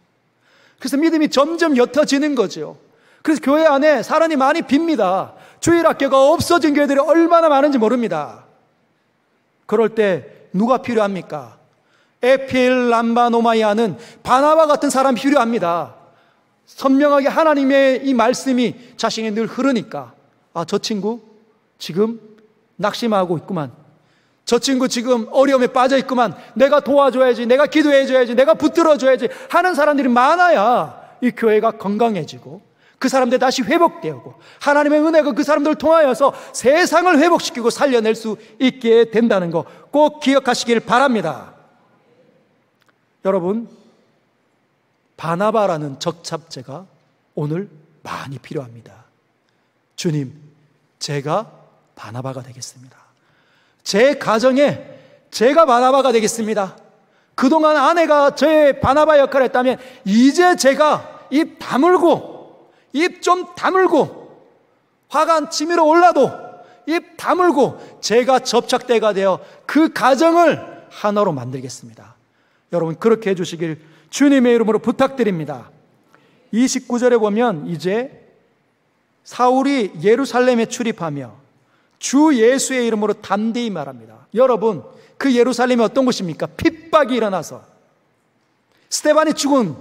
그래서 믿음이 점점 옅어지는 거죠. 그래서 교회 안에 사람이 많이 빕니다. 주일학교가 없어진 교회들이 얼마나 많은지 모릅니다. 그럴 때 누가 필요합니까? 에필람바노마이아는 바나바 같은 사람이 필요합니다. 선명하게 하나님의 이 말씀이 자신이 늘 흐르니까, 아, 저 친구 지금 낙심하고 있구만, 저 친구 지금 어려움에 빠져 있구만, 내가 도와줘야지, 내가 기도해줘야지, 내가 붙들어줘야지 하는 사람들이 많아야 이 교회가 건강해지고 그 사람들 다시 회복되고 하나님의 은혜가 그 사람들을 통하여서 세상을 회복시키고 살려낼 수 있게 된다는 거 꼭 기억하시길 바랍니다. 여러분, 바나바라는 적잡제가 오늘 많이 필요합니다. 주님, 제가 바나바가 되겠습니다. 제 가정에 제가 바나바가 되겠습니다. 그동안 아내가 저의 바나바 역할을 했다면 이제 제가 입 좀 다물고 화가 치밀어 올라도 입 다물고 제가 접착대가 되어 그 가정을 하나로 만들겠습니다. 여러분, 그렇게 해주시길 주님의 이름으로 부탁드립니다. 29절에 보면 이제 사울이 예루살렘에 출입하며 주 예수의 이름으로 담대히 말합니다. 여러분, 그 예루살렘이 어떤 곳입니까? 핍박이 일어나서 스데반이 죽은,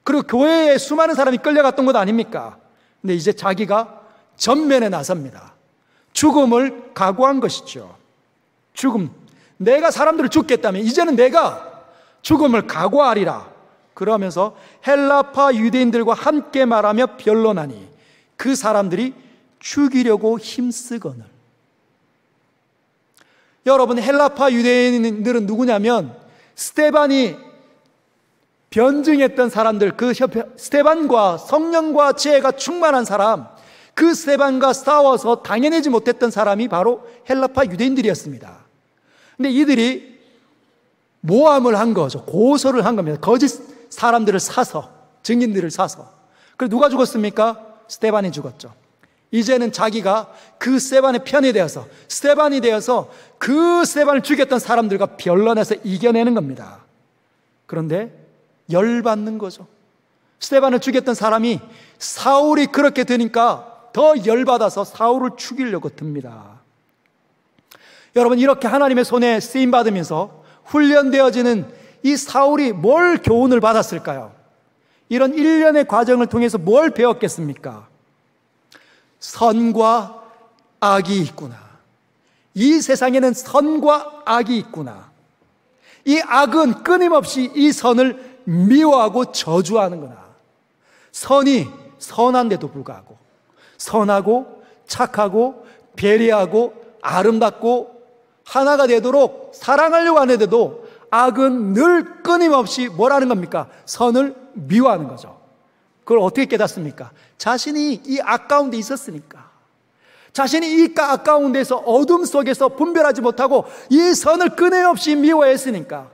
그리고 교회에 수많은 사람이 끌려갔던 것 아닙니까? 근데 이제 자기가 전면에 나섭니다. 죽음을 각오한 것이죠. 죽음, 내가 사람들을 죽겠다면 이제는 내가 죽음을 각오하리라. 그러면서 헬라파 유대인들과 함께 말하며 변론하니 그 사람들이 죽이려고 힘쓰거늘. 여러분, 헬라파 유대인들은 누구냐면 스데반이 변증했던 사람들, 그 스데반과 성령과 지혜가 충만한 사람, 그 스데반과 싸워서 당해내지 못했던 사람이 바로 헬라파 유대인들이었습니다. 근데 이들이 모함을 한 거죠. 고소를 한 겁니다. 거짓 사람들을 사서, 증인들을 사서. 그래서 누가 죽었습니까? 스데반이 죽었죠. 이제는 자기가 그 스데반의 편이 되어서, 스데반이 되어서 그 스데반을 죽였던 사람들과 변론해서 이겨내는 겁니다. 그런데 열받는 거죠. 스데반을 죽였던 사람이 사울이 그렇게 되니까 더 열받아서 사울을 죽이려고 듭니다. 여러분, 이렇게 하나님의 손에 쓰임받으면서 훈련되어지는 이 사울이 뭘 교훈을 받았을까요? 이런 일련의 과정을 통해서 뭘 배웠겠습니까? 선과 악이 있구나. 이 세상에는 선과 악이 있구나. 이 악은 끊임없이 이 선을 미워하고 저주하는구나. 선이 선한데도 불구하고, 선하고 착하고 배려하고 아름답고 하나가 되도록 사랑하려고 하는데도 악은 늘 끊임없이 뭐라는 겁니까? 선을 미워하는 거죠. 그걸 어떻게 깨닫습니까? 자신이 이 악 가운데 있었으니까, 자신이 이 악 가운데서 어둠 속에서 분별하지 못하고 이 선을 끊임없이 미워했으니까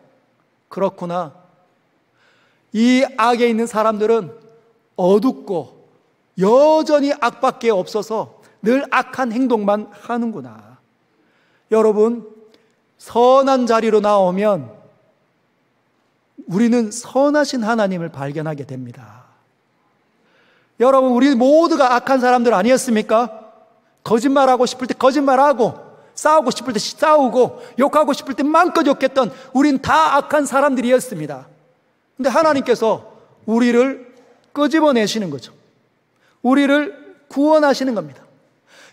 그렇구나. 이 악에 있는 사람들은 어둡고 여전히 악밖에 없어서 늘 악한 행동만 하는구나. 여러분, 선한 자리로 나오면 우리는 선하신 하나님을 발견하게 됩니다. 여러분, 우리 모두가 악한 사람들 아니었습니까? 거짓말하고 싶을 때 거짓말하고, 싸우고 싶을 때 싸우고, 욕하고 싶을 때 마음껏 욕했던 우린 다 악한 사람들이었습니다. 근데 하나님께서 우리를 끄집어내시는 거죠. 우리를 구원하시는 겁니다.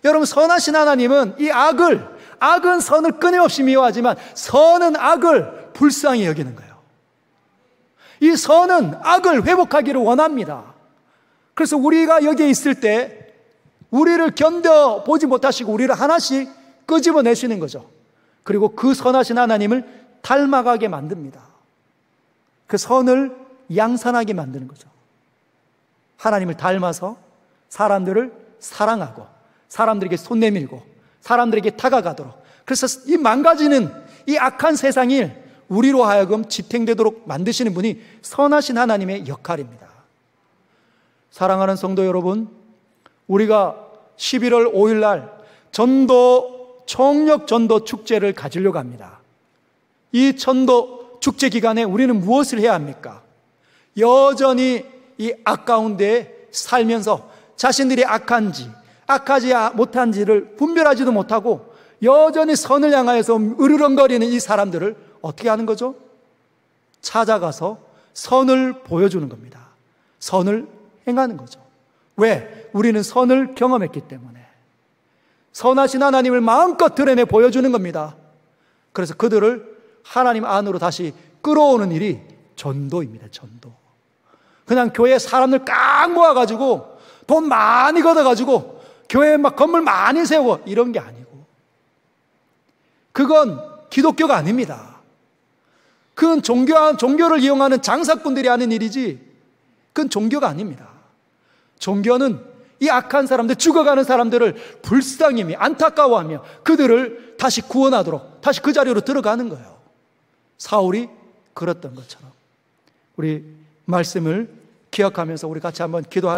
여러분, 선하신 하나님은 이 악은 선을 끊임없이 미워하지만 선은 악을 불쌍히 여기는 거예요. 이 선은 악을 회복하기를 원합니다. 그래서 우리가 여기에 있을 때 우리를 견뎌보지 못하시고 우리를 하나씩 끄집어내시는 거죠. 그리고 그 선하신 하나님을 닮아가게 만듭니다. 그 선을 양산하게 만드는 거죠. 하나님을 닮아서 사람들을 사랑하고 사람들에게 손 내밀고 사람들에게 다가가도록, 그래서 이 망가지는 이 악한 세상이 우리로 하여금 지탱되도록 만드시는 분이 선하신 하나님의 역할입니다. 사랑하는 성도 여러분, 우리가 11월 5일 날 총력 전도 축제를 가지려고 합니다. 이 전도 축제 기간에 우리는 무엇을 해야 합니까? 여전히 이 악 가운데 살면서 자신들이 악한지 악하지 못한지를 분별하지도 못하고 여전히 선을 향하여서 으르렁거리는 이 사람들을 어떻게 하는 거죠? 찾아가서 선을 보여주는 겁니다. 선을 행하는 거죠. 왜? 우리는 선을 경험했기 때문에. 선하신 하나님을 마음껏 드러내 보여주는 겁니다. 그래서 그들을 하나님 안으로 다시 끌어오는 일이 전도입니다. 전도. 그냥 교회 사람들 꽉 모아가지고 돈 많이 걷어가지고 교회에 막 건물 많이 세우고 이런 게 아니고, 그건 기독교가 아닙니다. 그건 종교를 이용하는 장사꾼들이 하는 일이지 그건 종교가 아닙니다. 종교는 이 악한 사람들, 죽어가는 사람들을 불쌍히 안타까워하며 그들을 다시 구원하도록 다시 그 자리로 들어가는 거예요. 사울이 그랬던 것처럼. 우리 말씀을 기억하면서 우리 같이 한번 기도하겠습니다.